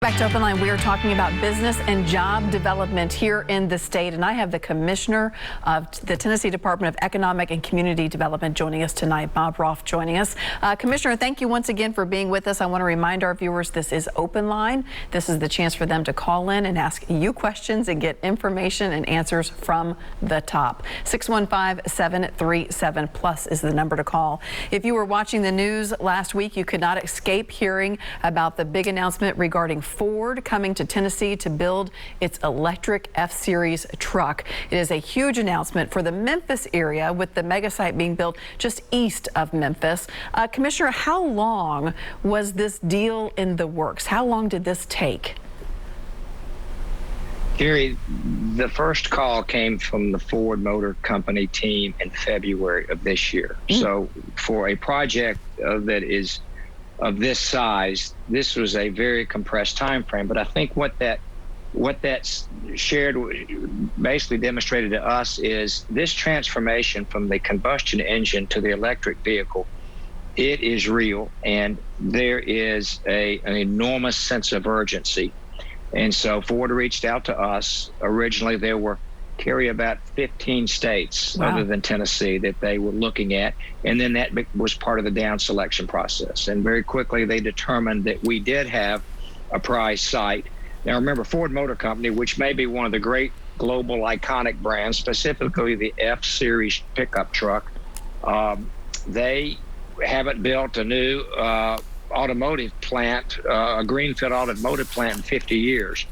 Back to OpenLine, we are talking about business and job development here in the state, and I have the Commissioner of the Tennessee Department of Economic and Community Development joining us tonight, Bob Rolfe joining us. Commissioner, thank you once again for being with us. I want to remind our viewers this is OpenLine. This is the chance for them to call in and ask you questions and get information and answers from the top. 615-737+ is the number to call. If you were watching the news last week, you could not escape hearing about the big announcement regarding Ford coming to Tennessee to build its electric F-Series truck. It is a huge announcement for the Memphis area, with the mega site being built just east of Memphis. Commissioner, how long was this deal in the works? How long did this take? Carrie, the first call came from the Ford Motor Company team in February of this year. So for a project that is of this size, this was a very compressed time frame. But I think what that shared, basically demonstrated to us, is this transformation from the combustion engine to the electric vehicle. It is real, and there is an enormous sense of urgency. And so Ford reached out to us. Originally, there were, Carrie, about 15 states other than Tennessee that they were looking at. And then that was part of the down selection process. And very quickly, they determined that we did have a prize site. Now, remember, Ford Motor Company, which may be one of the great global iconic brands, specifically the F-Series pickup truck, they haven't built a new automotive plant, a greenfield automotive plant, in 50 years.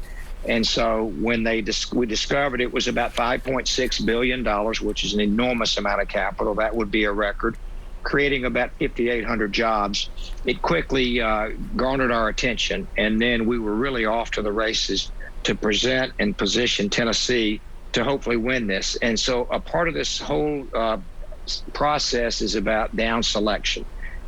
And so when we discovered it was about $5.6 billion, which is an enormous amount of capital, that would be a record, creating about 5,800 jobs. It quickly garnered our attention, and then we were really off to the races to present and position Tennessee to hopefully win this. And so a part of this whole process is about down selection.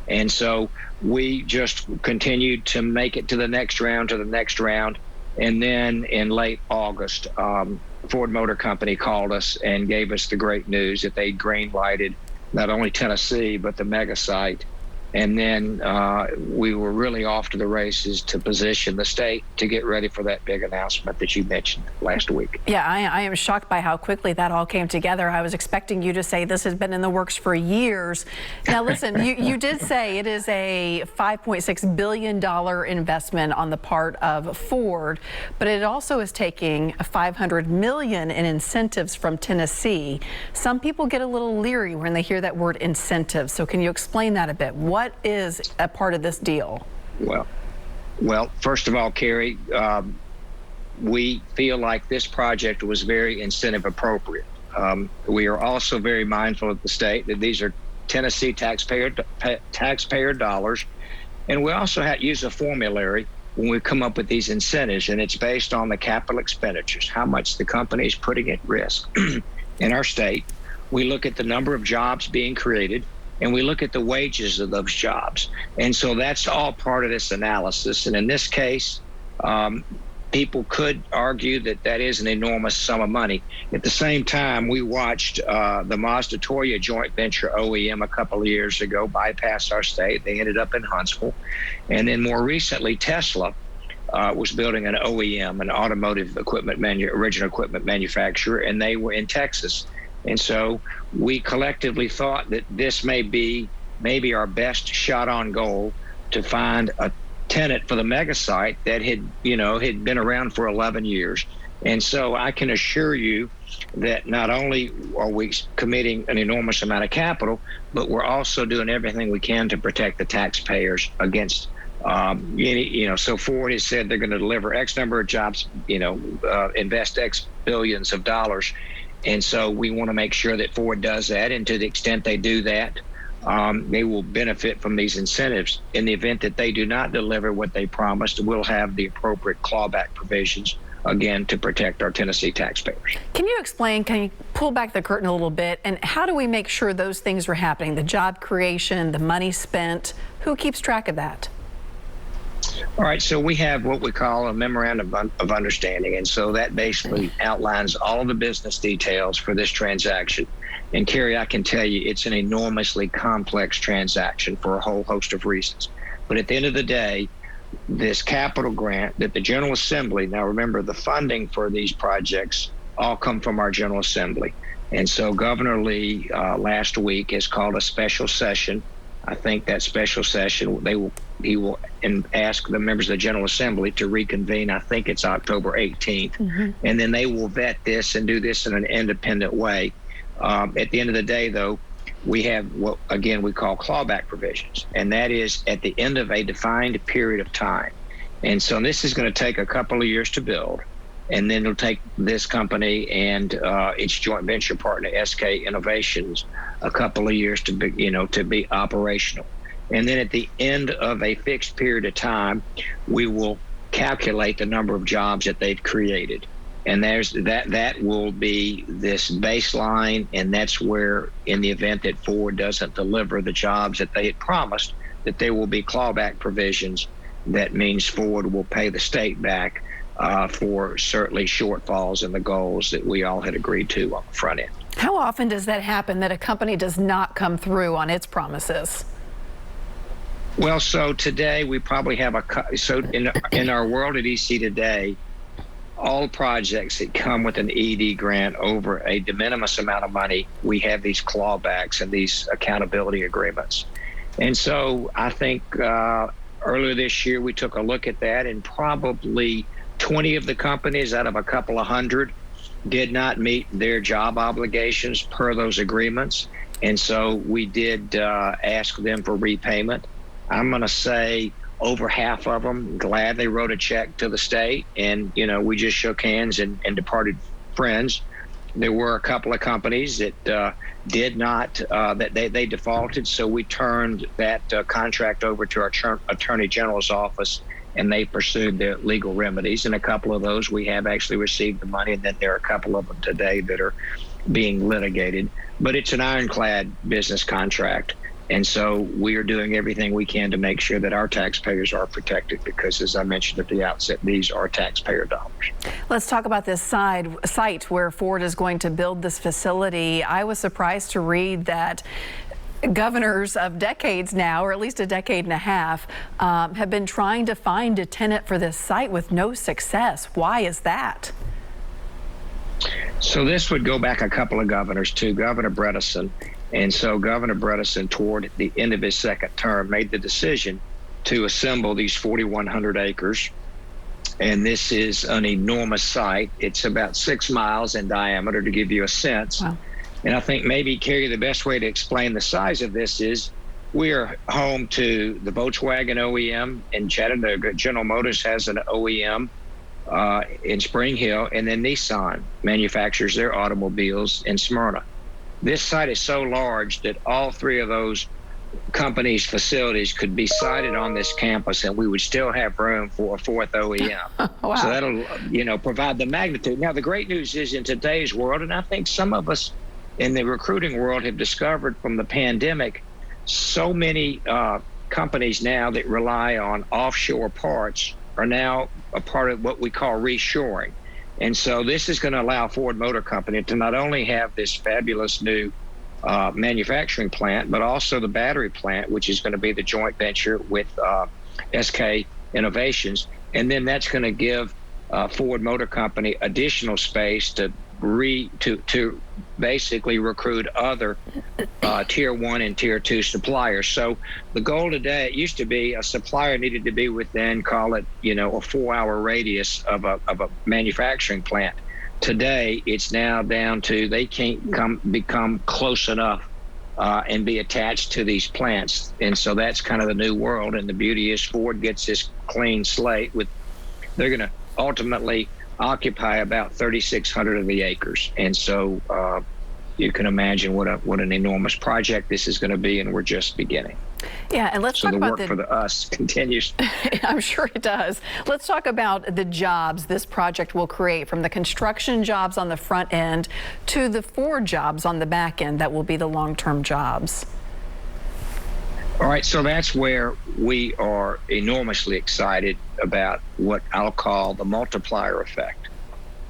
And so we just continued to make it to the next round, And then in late August, Ford Motor Company called us and gave us the great news that they green-lighted not only Tennessee, but the mega site. And then we were really off to the races to position the state to get ready for that big announcement that you mentioned last week. Yeah, I am shocked by how quickly that all came together. I was expecting you to say this has been in the works for years. Now, listen, you did say it is a $5.6 billion investment on the part of Ford, but it also is taking $500 million in incentives from Tennessee. Some people get a little leery when they hear that word incentive. So can you explain that a bit? What is a part of this deal? Well, first of all, Carrie, we feel like this project was very incentive appropriate. We are also very mindful of the state that these are Tennessee taxpayer dollars, and we also have to use a formulary when we come up with these incentives, and it's based on the capital expenditures, how much the company is putting at risk in our state. We look at the number of jobs being created, and we look at the wages of those jobs. And so that's all part of this analysis. And in this case, people could argue that that is an enormous sum of money. At the same time, we watched the Mazda-Toyota joint venture OEM a couple of years ago bypass our state. They ended up in Huntsville. And then more recently, Tesla was building an OEM, an automotive equipment original equipment manufacturer, and they were in Texas. And so we collectively thought that this may be maybe our best shot on goal to find a tenant for the mega site that had been around for 11 years. And so I can assure you that not only are we committing an enormous amount of capital, but we're also doing everything we can to protect the taxpayers against so Ford has said they're going to deliver X number of jobs, invest X billions of dollars. And so we want to make sure that Ford does that. And to the extent they do that, they will benefit from these incentives. In the event that they do not deliver what they promised, we'll have the appropriate clawback provisions, again, to protect our Tennessee taxpayers. Can you pull back the curtain a little bit? And how do we make sure those things are happening? The job creation, the money spent, who keeps track of that? All right, so we have what we call a memorandum of understanding, and so that basically outlines all the business details for this transaction. And Carrie, I can tell you it's an enormously complex transaction for a whole host of reasons. But at the end of the day, this capital grant that the General Assembly, now remember the funding for these projects all come from our General Assembly. And so Governor Lee last week has called a special session. I think that special session, he will ask the members of the General Assembly to reconvene. I think it's October 18th. And then they will vet this and do this in an independent way. At the end of the day, though, we have what, again, we call clawback provisions. And that is at the end of a defined period of time. And so this is going to take a couple of years to build. And then it'll take this company and its joint venture partner, SK Innovations, a couple of years to be operational. And then at the end of a fixed period of time, we will calculate the number of jobs that they've created. And there's that will be this baseline, and that's where, in the event that Ford doesn't deliver the jobs that they had promised, that there will be clawback provisions. That means Ford will pay the state back for certainly shortfalls in the goals that we all had agreed to on the front end. How often does that happen, that a company does not come through on its promises? Well, so today we probably have in our world at EC today, all projects that come with an ED grant over a de minimis amount of money, we have these clawbacks and these accountability agreements. And so I think earlier this year we took a look at that, and probably 20 of the companies out of a couple of hundred did not meet their job obligations per those agreements. And so we did ask them for repayment. I'm going to say over half of them gladly wrote a check to the state, and we just shook hands and departed friends. There were a couple of companies that did not, that they defaulted, so we turned that contract over to our Attorney General's office, and they pursued their legal remedies. And a couple of those we have actually received the money, and then there are a couple of them today that are being litigated. But it's an ironclad business contract. And so we are doing everything we can to make sure that our taxpayers are protected, because, as I mentioned at the outset, these are taxpayer dollars. Let's talk about this site where Ford is going to build this facility. I was surprised to read that governors of decades now, or at least a decade and a half, have been trying to find a tenant for this site with no success. Why is that? So this would go back a couple of governors to Governor Bredesen. And so Governor Bredesen, toward the end of his second term, made the decision to assemble these 4,100 acres. And this is an enormous site. It's about 6 miles in diameter, to give you a sense. Wow. And I think maybe, Carrie, the best way to explain the size of this is we are home to the Volkswagen OEM in Chattanooga. General Motors has an OEM in Spring Hill, and then Nissan manufactures their automobiles in Smyrna. This site is so large that all three of those companies' facilities could be sited on this campus, and we would still have room for a fourth OEM. Wow. So that'll, provide the magnitude. Now, the great news is, in today's world, and I think some of us in the recruiting world have discovered from the pandemic, so many companies now that rely on offshore parts are now a part of what we call reshoring. And so this is going to allow Ford Motor Company to not only have this fabulous new manufacturing plant, but also the battery plant, which is going to be the joint venture with SK Innovations. And then that's going to give Ford Motor Company additional space to basically recruit other tier 1 and tier 2 suppliers. So the goal today, it used to be a supplier needed to be within, call it, a 4-hour radius of a manufacturing plant. Today, it's now down to they can't become close enough and be attached to these plants. And so that's kind of the new world. And the beauty is Ford gets this clean slate they're going to ultimately occupy about 3,600 of the acres. And so you can imagine what an enormous project this is going to be, and we're just beginning. Yeah, and let's talk about the work for us continues. I'm sure it does. Let's talk about the jobs this project will create, from the construction jobs on the front end to the Ford jobs on the back end that will be the long-term jobs. All right, so that's where we are enormously excited about what I'll call the multiplier effect.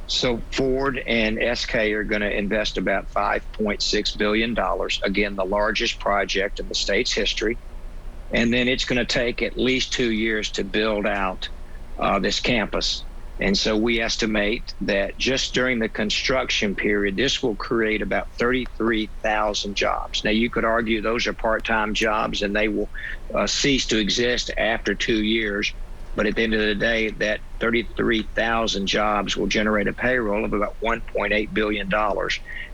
So Ford and SK are going to invest about $5.6 billion, again, the largest project in the state's history. And then it's going to take at least 2 years to build out this campus. And so we estimate that just during the construction period, this will create about 33,000 jobs. Now, you could argue those are part-time jobs and they will cease to exist after 2 years. But at the end of the day, that 33,000 jobs will generate a payroll of about $1.8 billion.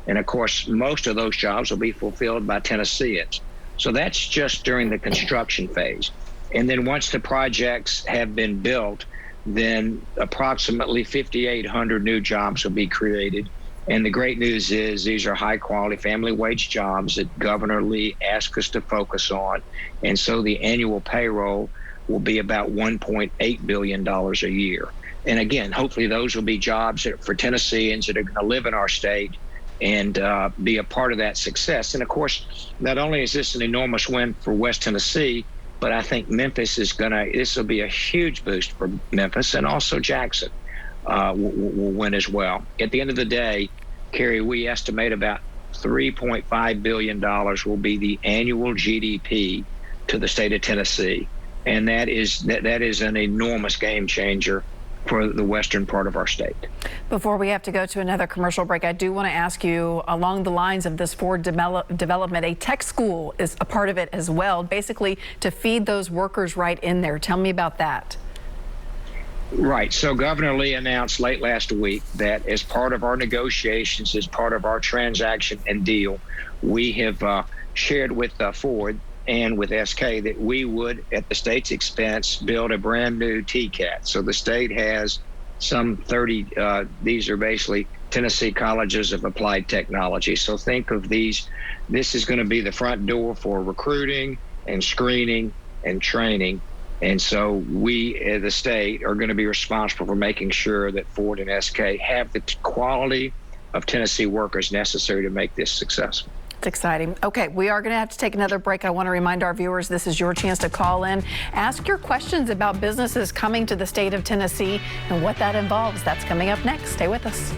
And of course, most of those jobs will be fulfilled by Tennesseans. So that's just during the construction phase. And then once the projects have been built, then approximately 5,800 new jobs will be created. And the great news is these are high quality family wage jobs that Governor Lee asked us to focus on. And so the annual payroll will be about $1.8 billion a year. And again, hopefully those will be jobs for Tennesseans that are going to live in our state and be a part of that success. And of course, not only is this an enormous win for West Tennessee, but I think Memphis this will be a huge boost for Memphis, and also Jackson will win as well. At the end of the day, Carrie, we estimate about $3.5 billion will be the annual GDP to the state of Tennessee. And that is an enormous game changer for the western part of our state. Before we have to go to another commercial break, I do want to ask you, along the lines of this Ford development, a tech school is a part of it as well, basically to feed those workers right in there. Tell me about that. Right. So Governor Lee announced late last week that as part of our negotiations, as part of our transaction and deal, we have shared with Ford and with SK that we would, at the state's expense, build a brand new TCAT. So the state has some 30, these are basically Tennessee Colleges of Applied Technology. So think of these, this is going to be the front door for recruiting and screening and training. And so we, as the state, are going to be responsible for making sure that Ford and SK have the quality of Tennessee workers necessary to make this successful. It's exciting. Okay, we are going to have to take another break. I want to remind our viewers this is your chance to call in. Ask your questions about businesses coming to the state of Tennessee and what that involves. That's coming up next. Stay with us.